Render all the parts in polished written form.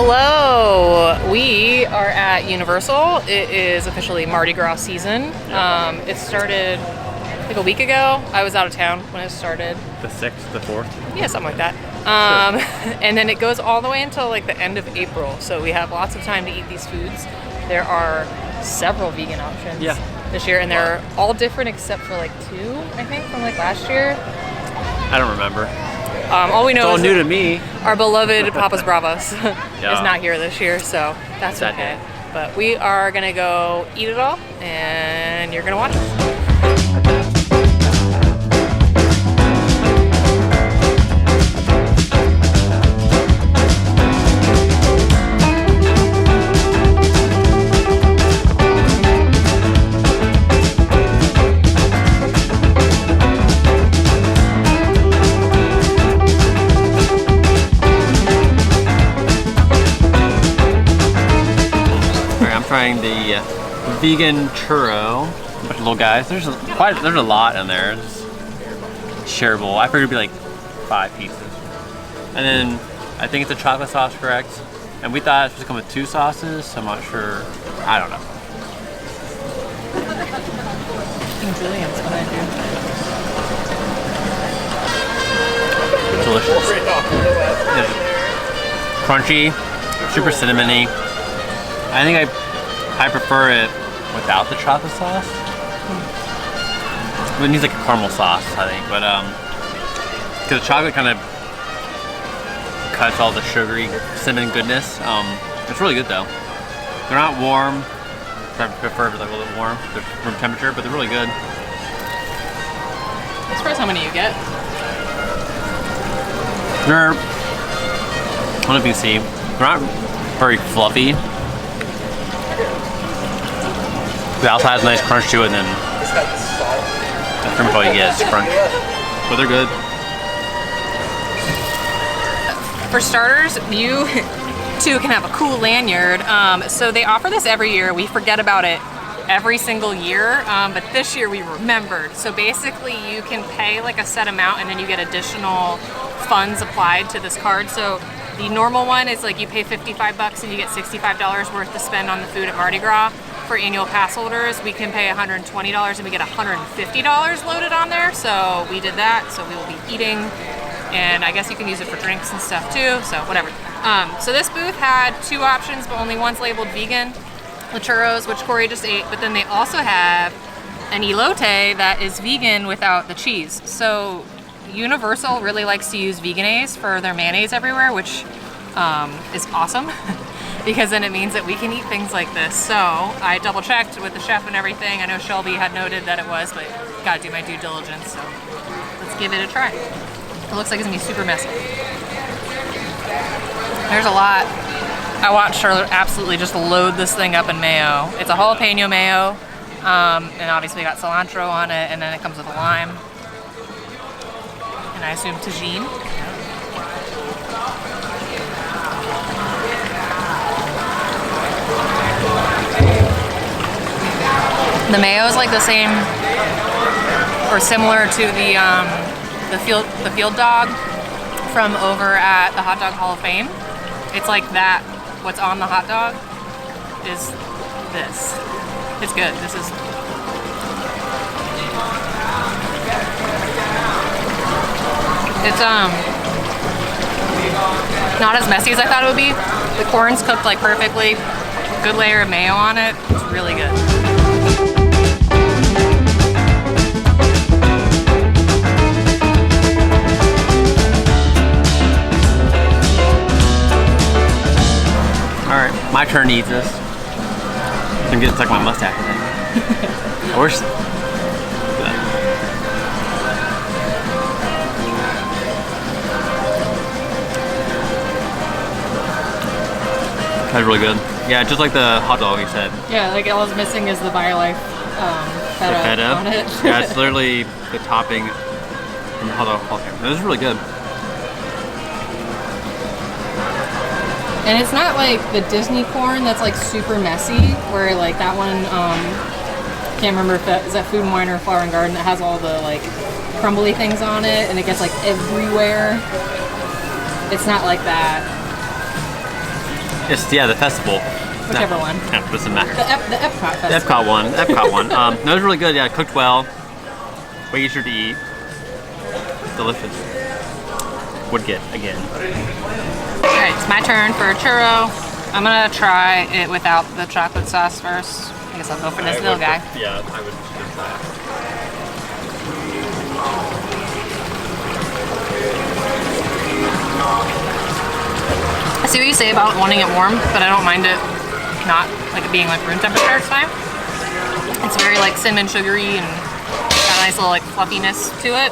Hello! We are at Universal. It is officially Mardi Gras season. It started like a week ago. I was out of town when it started. The 6th, the 4th? Yeah, something like that. And then it goes all the way until like the end of April. So we have lots of time to eat these foods. There are several vegan options this year, and they're all different except for like 2, I think, from like last year. I don't remember. All we know it's all is new to me. Our beloved Papa's Bravas is not here this year, so that's okay. But we are gonna go eat it all, and you're gonna watch us. Trying the vegan churro. Bunch of little guys. There's a lot in there. It's shareable. I figured it'd be like 5 pieces. And then I think it's a chocolate sauce, correct? And we thought it was supposed to come with 2 sauces, so I'm not sure. I don't know. I think Julian's gonna do. Delicious. It's crunchy, super cinnamony. I think I prefer it without the chocolate sauce. It needs like a caramel sauce, I think, but because the chocolate kind of cuts all the sugary cinnamon goodness. It's really good though. They're not warm. I prefer it like a little bit warm. They're room temperature, but they're really good. I'm surprised how many you get. They're, I don't know if you can see, they're not very fluffy. The outside has a nice crunch to it, and then that's pretty much all you get is crunch. But they're good. For starters, you too can have a cool lanyard. So they offer this every year. We forget about it every single year, but this year we remembered. So basically you can pay like a set amount and then you get additional funds applied to this card. So the normal one is like you pay $55 and you get $65 worth to spend on the food at Mardi Gras. For annual pass holders, we can pay $120 and we get $150 loaded on there. So we did that. So we will be eating, and I guess you can use it for drinks and stuff too. So whatever. So this booth had 2 options, but only one's labeled vegan. The churros, which Corey just ate, but then they also have an elote that is vegan without the cheese. So Universal really likes to use veganese for their mayonnaise everywhere, which is awesome. Because then it means that we can eat things like this. So I double checked with the chef and everything. I know Shelby had noted that it was, but gotta do my due diligence. So let's give it a try. It looks like it's gonna be super messy. There's a lot. I watched her absolutely just load this thing up in mayo. It's a jalapeno mayo, and obviously we got cilantro on it, and then it comes with a lime. And I assume tagine. The mayo is like the same or similar to the field dog from over at the Hot Dog Hall of Fame. It's like that. What's on the hot dog is this. It's good. This is. It's not as messy as I thought it would be. The corn's cooked like perfectly. Good layer of mayo on it. It's really good. Alright, my turn to eat this. I'm getting stuck in my mustache, I think. I wish. That's really good. Yeah, just like the hot dog you said. Yeah, like all it's missing is the BioLife feta on it. Yeah, it's literally the topping from the hot dog. This is really good. And it's not like the Disney corn that's like super messy, where like that one, can't remember if that is that Food and Wine or Flower and Garden that has all the like crumbly things on it and it gets like everywhere. It's not like that. It's the festival. Whichever one. Yeah, doesn't matter. The Epcot The festival. Epcot one. No, it was really good. Yeah, cooked well. Way easier to eat. Delicious. Would get again. Alright, it's my turn for a churro. I'm gonna try it without the chocolate sauce first. I guess I'll go for this little guy. Yeah, I would just try it. I see what you say about wanting it warm, but I don't mind it not like it being like room temperature. It's fine. It's very like cinnamon sugary and got a nice little like fluffiness to it.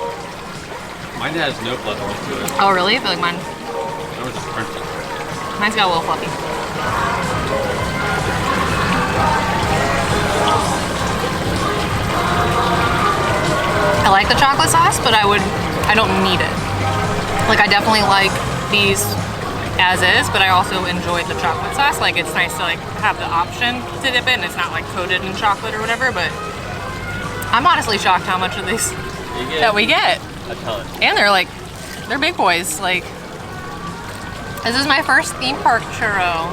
Mine has no fluffiness to it. Oh really? I feel like mine. That was just crunchy. Mine's got a little fluffy. I like the chocolate sauce, but I don't need it. Like I definitely like these as is, but I also enjoyed the chocolate sauce. Like it's nice to like have the option to dip it and it's not like coated in chocolate or whatever, but I'm honestly shocked how much of these that we get. A ton. And they're big boys. Like this is my first theme park churro.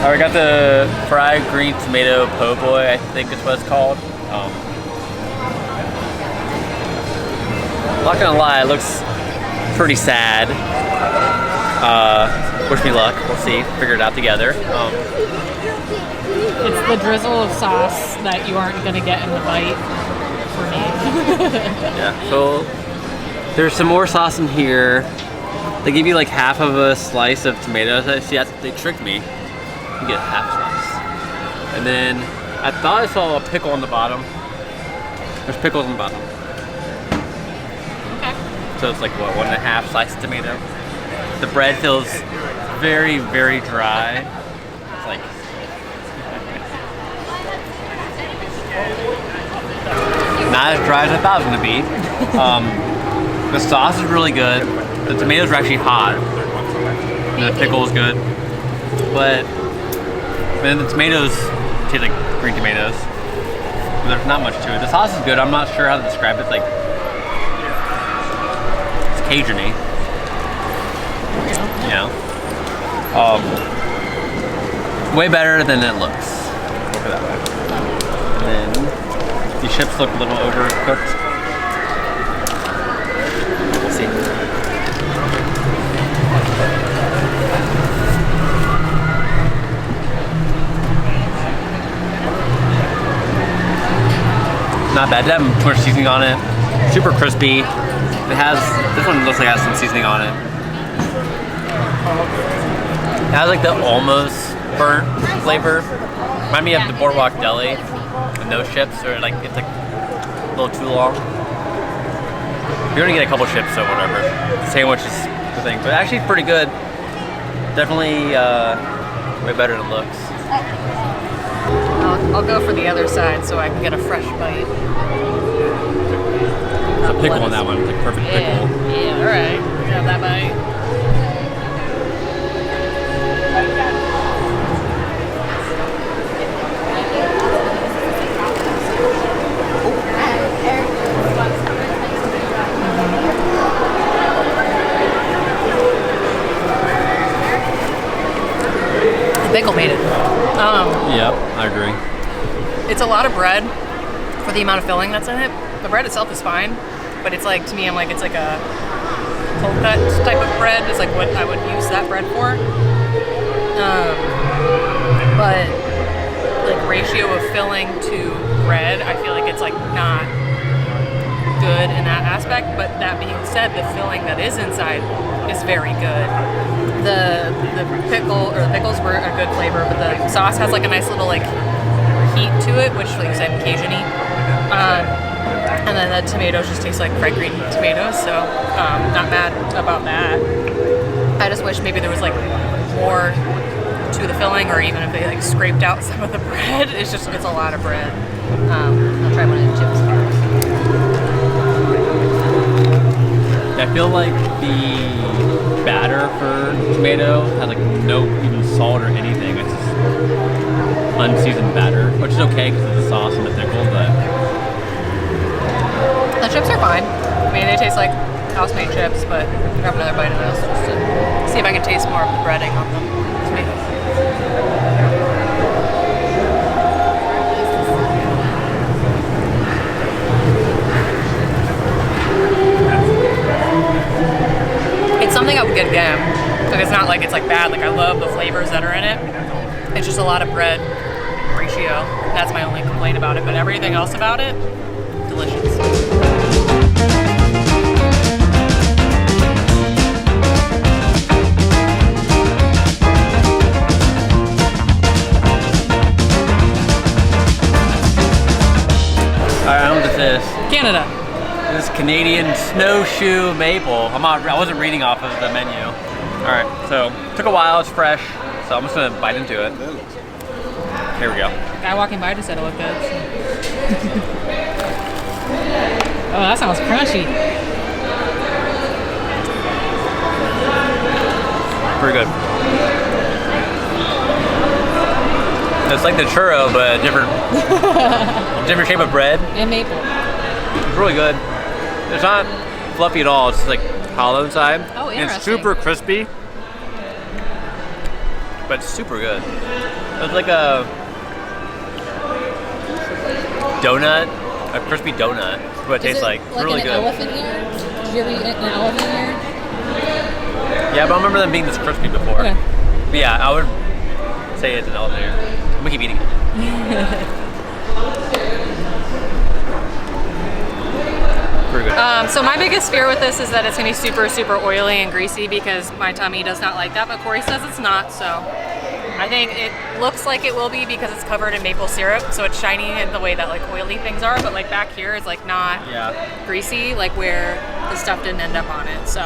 We got the fried green tomato po' boy, I think is what it's called. Not gonna lie, it looks pretty sad. Wish me luck. We'll see. Figure it out together. It's the drizzle of sauce that you aren't gonna get in the bite for me. Yeah. So there's some more sauce in here. They give you like half of a slice of tomatoes. See, they tricked me. You get half slice. And then I thought I saw a pickle on the bottom. There's pickles on the bottom. Okay. So it's like what, 1.5 slice of tomato. The bread feels very, very dry. It's like not as dry as I thought it was gonna be. The sauce is really good. The tomatoes are actually hot. And the pickle is good. But then the tomatoes taste like green tomatoes. There's not much to it. The sauce is good. I'm not sure how to describe it. It's like it's Cajun-y. You know? Way better than it looks. Look at that way. And then these chips look a little overcooked. We'll see. Not bad. It doesn't have too much seasoning on it. Super crispy. This one looks like it has some seasoning on it. It has like the almost burnt flavor. Remind me of the Boardwalk Deli and those chips, or like it's like a little too long. You're gonna get a couple chips, so whatever. The sandwich is the thing, but actually pretty good. Definitely way better than it looks. I'll go for the other side so I can get a fresh bite. There's a pickle on that one, like perfect pickle. Yeah, alright. Have that bite. The pickle made it. Yep, I agree. It's a lot of bread for the amount of filling that's in it. The bread itself is fine, but it's like, to me, it's like a cold cut type of bread. It's like what I would use that bread for. But like ratio of filling to bread, I feel like it's like not good in that aspect. But that being said, the filling that is inside is very good. The pickles were a good flavor, but the sauce has like a nice little like heat to it, which, like you said, Cajun-y. And then the tomatoes just taste like fried green tomatoes, so not mad about that. I just wish maybe there was like more to the filling, or even if they like scraped out some of the bread. It's a lot of bread. I'll try one of the chips. feel like the batter for tomato has like no even salt or anything. It's just unseasoned batter, which is okay because of the sauce and the pickle, but The chips are fine. I mean, they taste like house-made chips, but I'll grab another bite of this just to see if I can taste more of the breading on them. It's something I would get again. Like, it's not like it's like bad. Like, I love the flavors that are in it. It's just a lot of bread ratio. That's my only complaint about it. But everything else about it, delicious. Alright, I don't know what this is. Canada. This is Canadian snowshoe maple. I wasn't reading off of the menu. Alright, so took a while, it's fresh, so I'm just gonna bite into it. Here we go. Guy walking by just said it looked good. Oh, that sounds crunchy. Pretty good. It's like the churro, but different shape of bread. And maple. It's really good. It's not fluffy at all. It's like hollow inside. Oh, and it's interesting. super crispy, but super good. It's like a donut, a crispy donut. That's what it tastes like. It's really good. Elephant ear? Did you ever eat an elephant ear? Yeah, but I remember them being this crispy before. Okay. But yeah, I would say it's an elephant ear. I'm gonna keep eating it. Pretty good. So my biggest fear with this is that it's gonna be super, super oily and greasy because my tummy does not like that, but Corey says it's not, so I think it looks like it will be because it's covered in maple syrup, so it's shiny in the way that like oily things are, but like back here it's like not greasy, like where the stuff didn't end up on it, so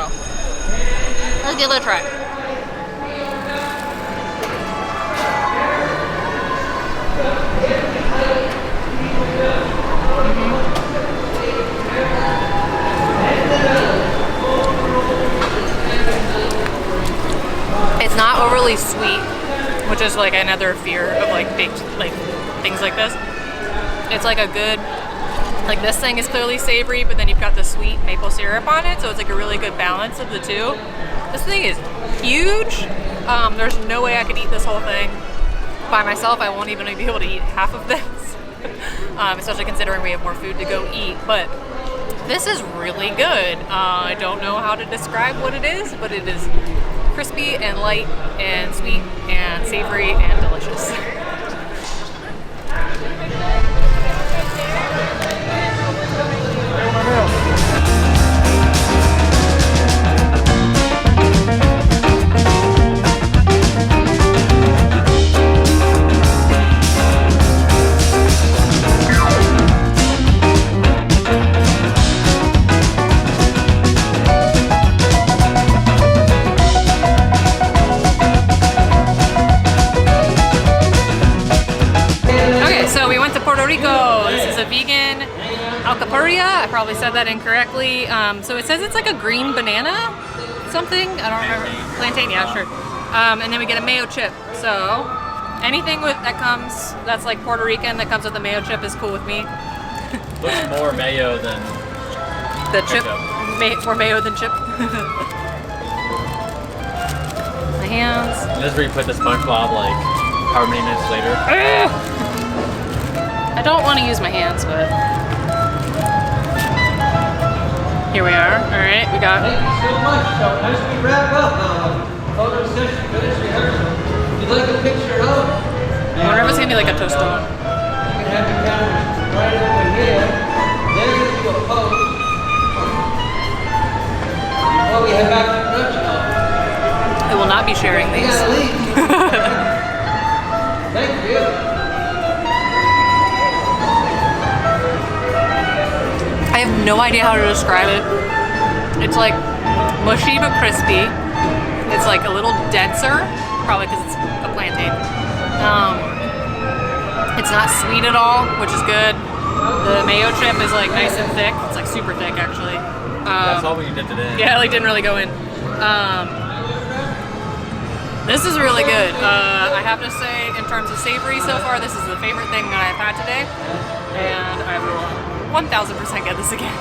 let's give it a try. It's not overly sweet, which is like another fear of like baked like things like this. It's like a good, like this thing is clearly savory, but then you've got the sweet maple syrup on it, so it's like a really good balance of the two. This thing is huge. There's no way I could eat this whole thing by myself. I won't even be able to eat half of this, especially considering we have more food to go eat. But this is really good. I don't know how to describe what it is, but it is crispy and light and sweet and savory and delicious. Puerto Rico. This is a vegan alcoporia. I probably said that incorrectly. So it says it's like a green banana something. I don't remember. Plantain, yeah, sure. And then we get a mayo chip. So anything that's like Puerto Rican that comes with a mayo chip is cool with me. Looks more mayo than the chip. More mayo than chip. My hands. And this is where you put the SpongeBob like however many minutes later. I don't want to use my hands, but here we are. All right, we got. Thank you so much. So as we wrap up, photo session, finish rehearsal. If you'd like a picture of, I wonder if it's gonna be like a toast on. you can have the camera right over here. There's going to be a pose. Before we head back to production. I will not be sharing We these. gotta leave. Thank you. I have no idea how to describe it. It's like mushy but crispy. It's like a little denser, probably because it's a plantain. It's not sweet at all, which is good. The mayo chip is like nice and thick. It's like super thick actually. That's all we dipped it in. Yeah, like didn't really go in. This is really good. I have to say, in terms of savory so far, this is the favorite thing that I've had today. And I will 1000% get this again.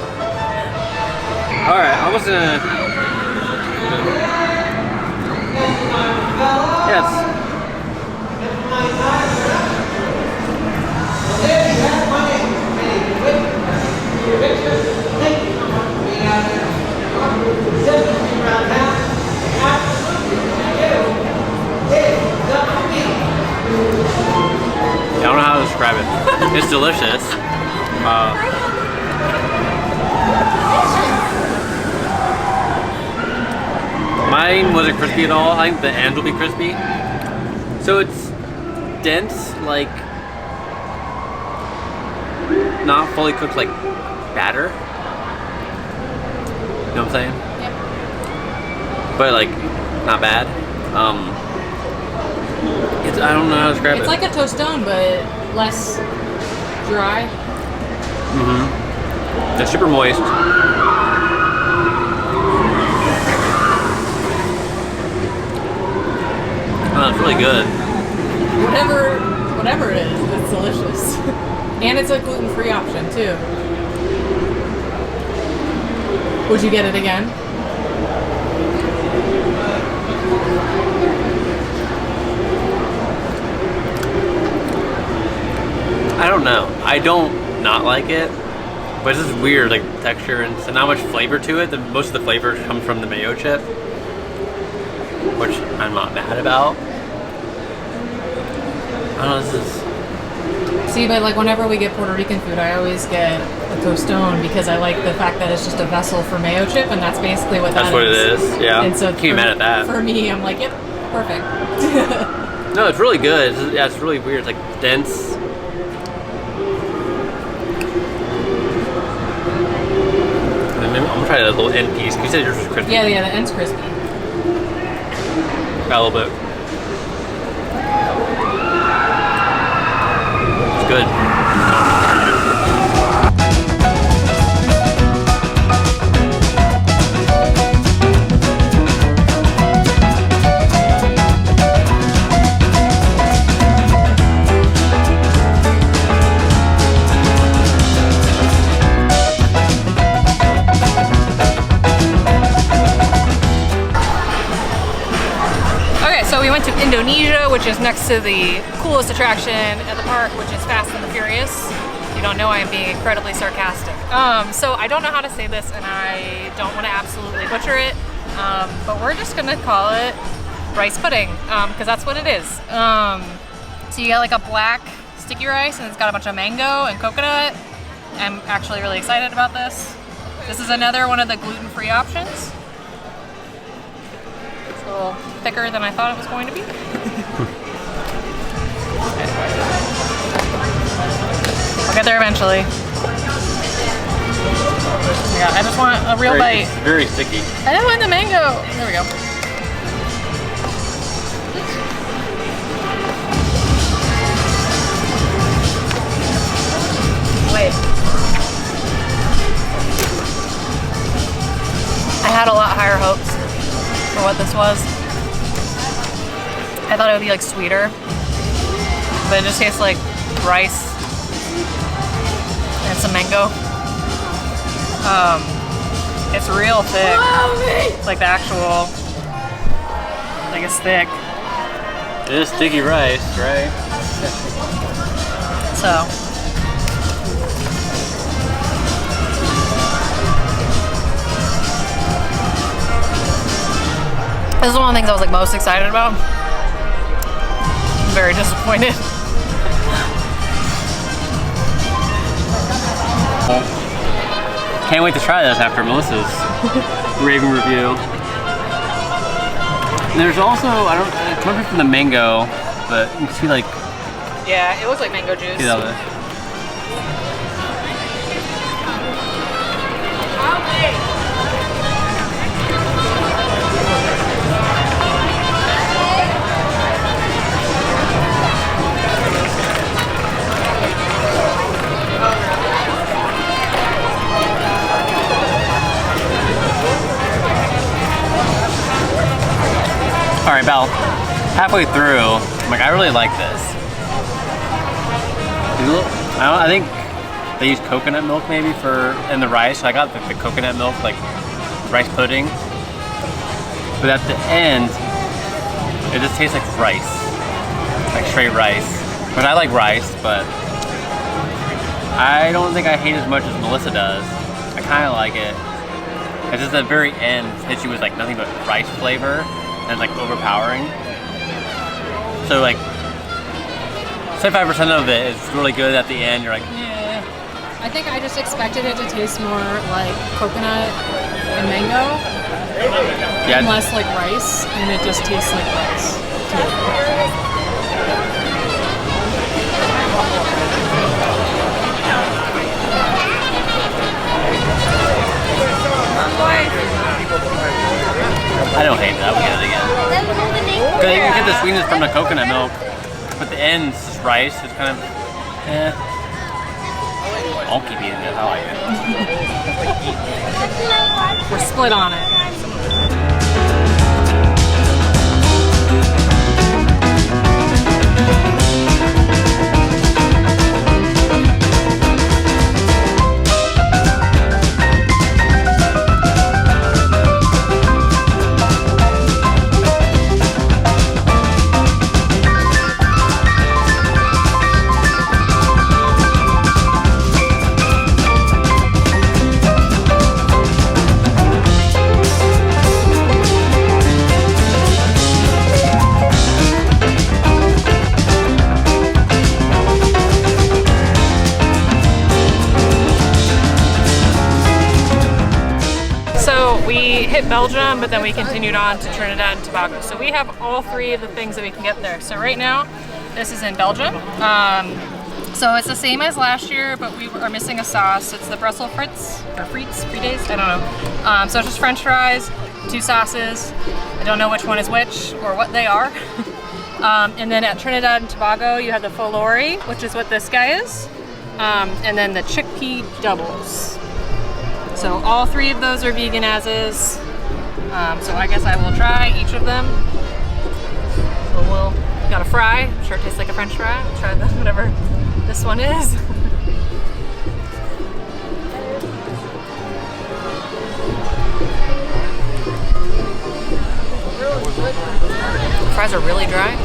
Alright, I was gonna... Yes. I don't know how to describe it. It's delicious. Mine wasn't crispy at all. I think the ends will be crispy. So it's dense, like not fully cooked, like batter. You know what I'm saying? Yep. But like not bad. I don't know how to describe it. It's like a tostone, but less dry. Mm-hmm. It's super moist. Oh, it's really good. Whatever it is, it's delicious. And it's a gluten-free option too. Would you get it again? I don't know. I don't not like it, but it's just weird, like texture and so not much flavor to it. Most of the flavor comes from the mayo chip, which I'm not mad about. I don't know, this is... See, but like whenever we get Puerto Rican food, I always get a tostone because I like the fact that it's just a vessel for mayo chip, and that's basically what That's that what is. it is, yeah. And so Can't be mad at that. For me, I'm like, yep, perfect. No, it's really good. Yeah, it's really weird. It's like dense. I'm gonna try that little end piece. You said yours was crispy. Yeah, the end's crispy. Got a little bit. It's good. So we went to Indonesia, which is next to the coolest attraction at the park, which is Fast and the Furious. If you don't know, I am being incredibly sarcastic. So I don't know how to say this, and I don't want to absolutely butcher it, but we're just gonna call it rice pudding, because that's what it is. So you get like a black sticky rice, and it's got a bunch of mango and coconut. I'm actually really excited about this. This is another one of the gluten-free options. It's a little thicker than I thought it was going to be. I'll get there eventually. Yeah, I just want a real bite. It's very sticky. I don't want the mango. There we go. Wait. I had a lot higher hopes for what this was. I thought it would be like sweeter, but it just tastes like rice and some mango. It's real thick. It's like the actual, like it's thick. It is sticky rice, right? So. This is one of the things I was like most excited about. I'm very disappointed. Can't wait to try this after Melissa's raving review. And there's also, it's coming from the mango, but you can see like... Yeah, it looks like mango juice. See that? All right, about halfway through, I'm like, I really like this. I think they use coconut milk maybe in the rice. So I got the coconut milk, like rice pudding. But at the end, it just tastes like rice, like straight rice. But I like rice, but I don't think I hate it as much as Melissa does. I kind of like it. It's just at the very end hits you with like nothing but rice flavor and like overpowering. So like 75% of it is really good. At the end, you're like, yeah. I think I just expected it to taste more like coconut and mango, and less like rice, and it just tastes like rice. I don't hate it. I would get it again. Because you get the sweetness from the coconut milk, but the end is just rice. It's kind of, I'll keep eating it. I like it. We're split on it. We hit Belgium, but then we continued on to Trinidad and Tobago. So we have all three of the things that we can get there. So right now, this is in Belgium. So it's the same as last year, but we are missing a sauce. It's the Brussels frites, or frites, I don't know. So it's just French fries, 2 sauces. I don't know which one is which or what they are. And then at Trinidad and Tobago, you have the folori, which is what this guy is. And then the chickpea doubles. So all three of those are vegan as is. So I guess I will try each of them. So we'll got a fry. I'm sure it tastes like a French fry. I'll try whatever this one is. Fries are really dry.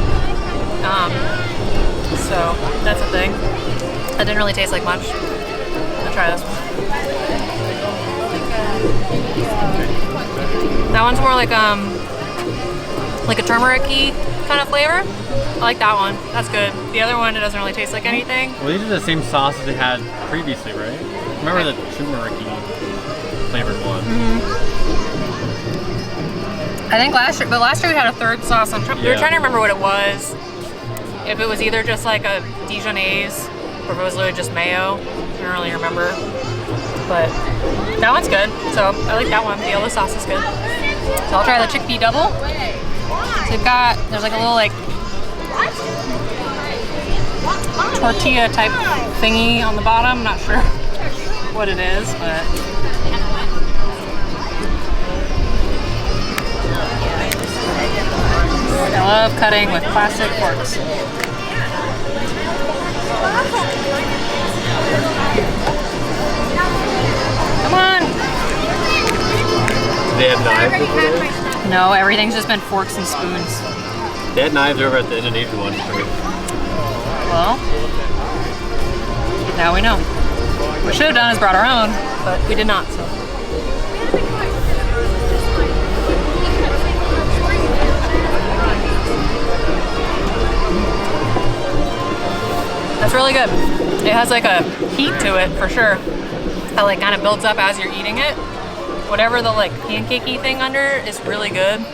So that's a thing. That didn't really taste like much. I'll try this one. That one's more like a turmeric-y kind of flavor. I like that one. That's good. The other one, it doesn't really taste like anything. Well, these are the same sauce as they had previously, right? Remember the turmeric-y flavored one? Mm-hmm. I think last year we had a third sauce. We were trying to remember what it was. If it was either just like a Dijonnaise or if it was literally just mayo. I don't really remember. But that one's good, so I like that one. The yellow sauce is good. So I'll try the chickpea double. So there's like a little like tortilla type thingy on the bottom. I'm not sure what it is, but I love cutting with plastic forks. Come on! Do they have knives over there? No, everything's just been forks and spoons. They had knives over at the Indonesian one. Well, now we know. What we should have done is brought our own, but we did not, so. That's really good. It has like a heat to it for sure. That like kind of builds up as you're eating it. Whatever the like pancakey thing under is really good.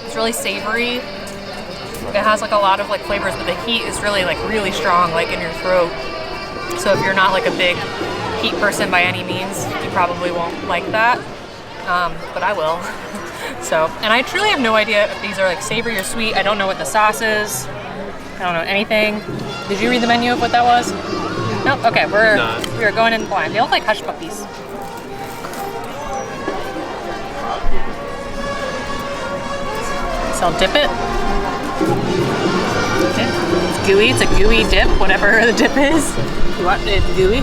It's really savory. It has like a lot of like flavors, but the heat is really strong, like in your throat. So if you're not like a big heat person by any means, you probably won't like that. But I will. So, and I truly have no idea if these are like savory or sweet. I don't know what the sauce is. I don't know anything. Did you read the menu of what that was? Nope. Okay, we're going in blind. They look like hush puppies. So I'll dip it. Okay. It's gooey. It's a gooey dip, whatever the dip is. You want it gooey?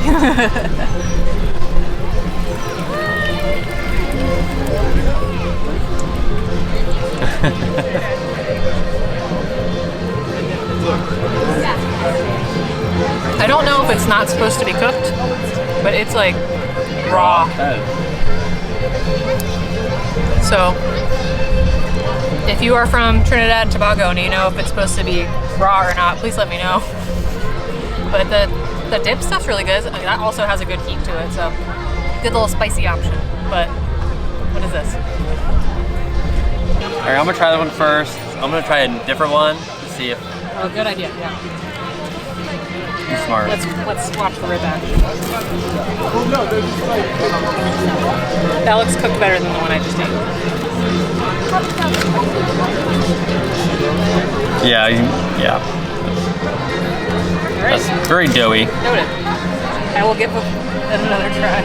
I don't know if it's not supposed to be cooked, but it's like raw. So if you are from Trinidad and Tobago and you know if it's supposed to be raw or not, please let me know. But the dip stuff's really good. I mean, that also has a good heat to it, so good little spicy option. But what is this? Alright, I'm gonna try that one first. I'm gonna try a different one to see if Oh, good idea, yeah. you're smart. Let's watch the rib action. That looks cooked better than the one I just ate. Yeah, yeah. All right. That's very doughy. Noted. I will give it another try.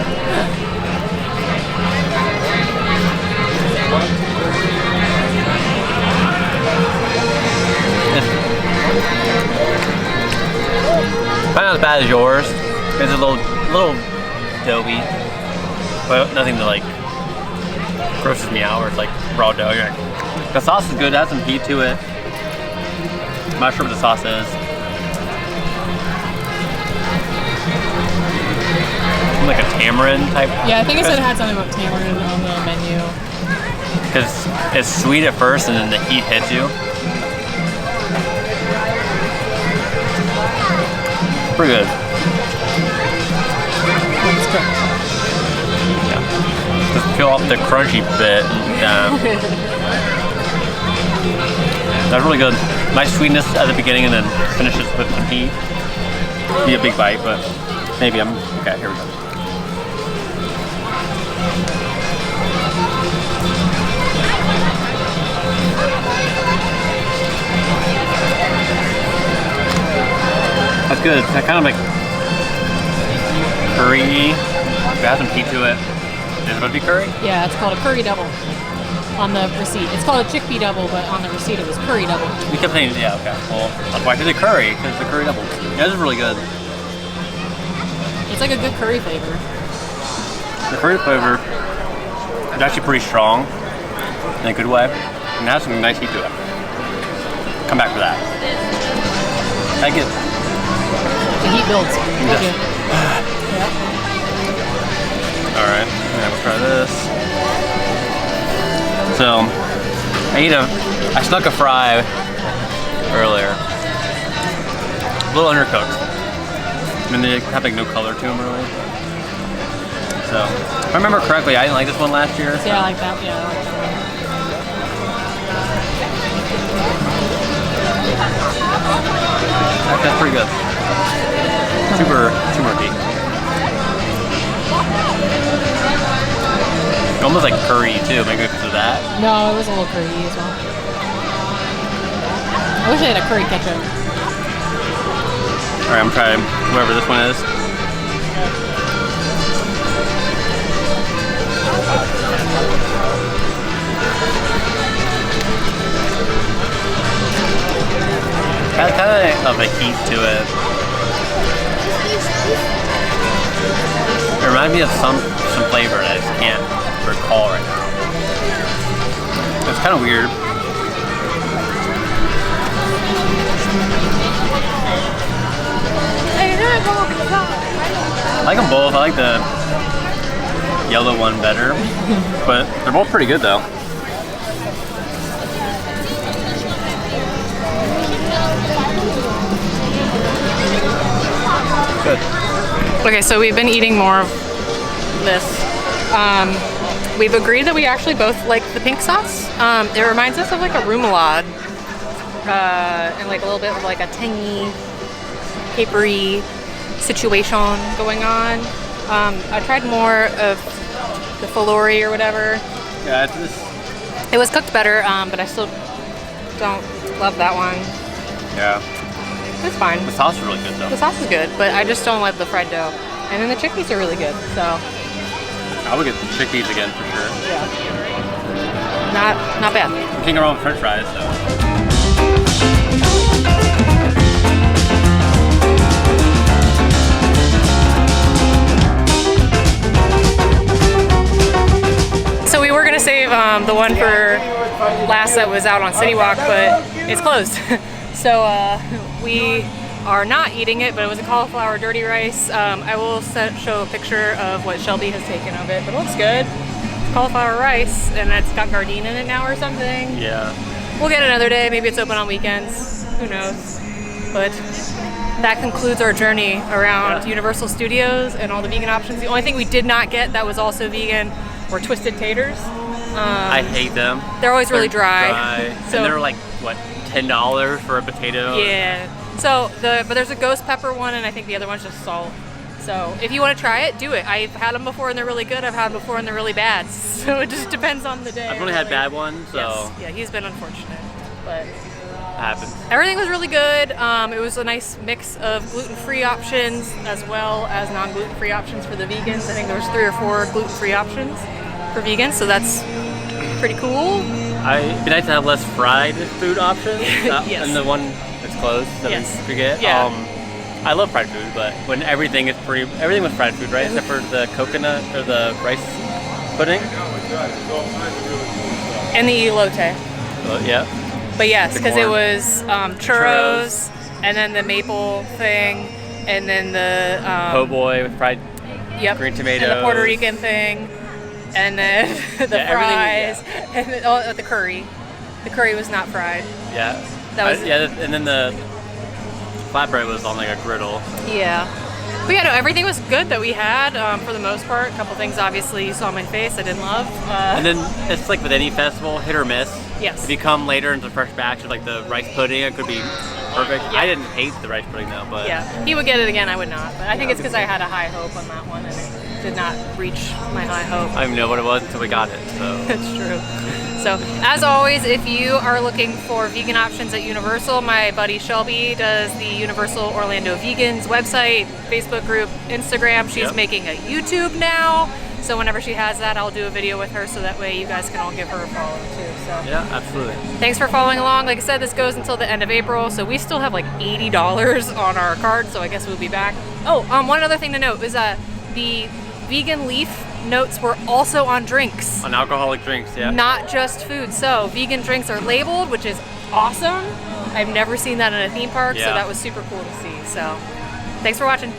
Not as bad as yours. It's a little doughy, but nothing that like grosses me out. Where it's like raw dough. The sauce is good. It has some heat to it. I'm not sure what the sauce is. Like a tamarind type. Yeah, I think it said it had something about tamarind on the menu. Because it's sweet at first and then the heat hits you. Pretty good. It's cooked. Yeah. Just peel off the crunchy bit. And, that's really good. Nice sweetness at the beginning and then finishes with some heat. Be a big bite, but maybe I'm okay. Here we go. That's good. That kind of like curry. It has some heat to it. Is it supposed to be curry? Yeah, it's called a curry double on the receipt. It's called a chickpea double, but on the receipt it was curry double. You kept saying, yeah, okay. Well, that's why I did the curry, because the curry double. Yeah, this is really good. It's like a good curry flavor. The curry flavor is actually pretty strong in a good way. And it has some nice heat to it. Come back for that. I get The heat builds. Yes. Okay. Yep. Alright, we'll try this. So, I snuck a fry earlier. A little undercooked. I mean, they have like no color to them really. So, if I remember correctly, I didn't like this one last year. Yeah, I like that. Yeah, I like that one. That's pretty good. Super murky. Almost like curry too, maybe because of that. No, it was a little curry as well. I wish I had a curry ketchup. Alright, I'm trying whatever this one is. Kind of a heat to it. It reminds me of some flavor that I just can't recall right now. It's kind of weird. I like them both. I like the yellow one better, but they're both pretty good though. Good. Okay, so we've been eating more of this. We've agreed that we actually both like the pink sauce. It reminds us of like a remoulade, and like a little bit of like a tangy, capery situation going on. I tried more of the falori or whatever. Yeah, it's It was cooked better, but I still don't love that one. yeah. It's fine. The sauce is really good though. The sauce is good, but I just don't like the fried dough. And then the chickpeas are really good, so. I would get the chickpeas again for sure. Yeah. not bad. Can't go wrong with French fries. So we were gonna save the one for last that was out on City Walk, but it's closed. So we are not eating it, but it was a cauliflower dirty rice. I will show a picture of what Shelby has taken of it, but it looks good. It's cauliflower rice, and it's got gardenia in it now or something. Yeah. We'll get another day. Maybe it's open on weekends. Who knows? But that concludes our journey around Universal Studios and all the vegan options. The only thing we did not get that was also vegan were twisted taters. I hate them. They're always really dry. So, and they're like, what, $10 for a potato? Yeah. So but there's a ghost pepper one, and I think the other one's just salt. So if you want to try it, do it. I've had them before and they're really good. I've had them before and they're really bad. So it just depends on the day. I've only had bad ones, so. Yes. Yeah, he's been unfortunate, but happens. Everything was really good. It was a nice mix of gluten-free options as well as non-gluten-free options for the vegans. I think there was 3 or 4 gluten-free options for vegans, so that's pretty cool. It'd be nice to have less fried food options. Yes. And the one that's closed that we forget. Yeah. I love fried food, but when everything was fried food, right? Except for the coconut or the rice pudding. And the elote. Yeah. But yes, because it was churros, and then the maple thing, and then the poboy with fried green tomatoes, and the Puerto Rican thing, and then the fries, and the curry. The curry was not fried. Yeah. That was and then the flatbread was on like a griddle. Yeah. But yeah, no, everything was good that we had for the most part. A couple things, obviously, you saw my face, I didn't love. And then it's like with any festival, hit or miss. Yes. If you come later into the fresh batch of like the rice pudding, it could be perfect. Yeah. I didn't hate the rice pudding though, but yeah, he would get it again, I would not. But I think it's because I had a high hope on that one, and it did not reach my high hope. I don't even know what it was until we got it. So That's true. So, as always, if you are looking for vegan options at Universal, my buddy Shelby does the Universal Orlando Vegans website, Facebook group, Instagram. She's making a YouTube now. So whenever she has that, I'll do a video with her so that way you guys can all give her a follow too. So yeah, absolutely. Thanks for following along. Like I said, this goes until the end of April, so we still have like $80 on our card, so I guess we'll be back. Oh, one other thing to note is that the vegan leaf notes were also on drinks. On alcoholic drinks, yeah. Not just food. So vegan drinks are labeled, which is awesome. I've never seen that in a theme park, so that was super cool to see. So thanks for watching.